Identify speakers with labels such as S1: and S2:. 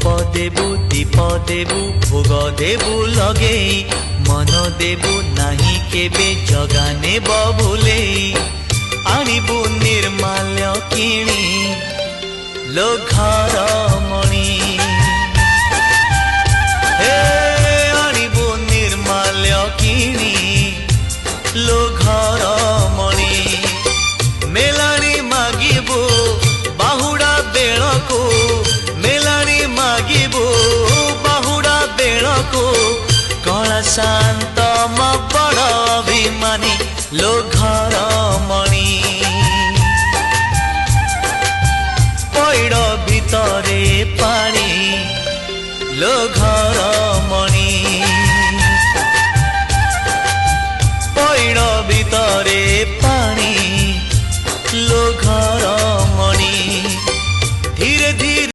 S1: धूप देबु दीप देबु भोग देबु लगे मन देबु नाही केबे जगाने बबुले आनिबु निर्माल्य किणी लो घर मणि हे आनिबु निर्माल्य किणी लो घर मणि मेलानी मागिबु बाहुड़ा बेलको मेलानी मागिबु बाहुड़ा बेलको कला शांत म बड़ अभिमानी लो घर मणि पैड़ भितरे पानी लो घर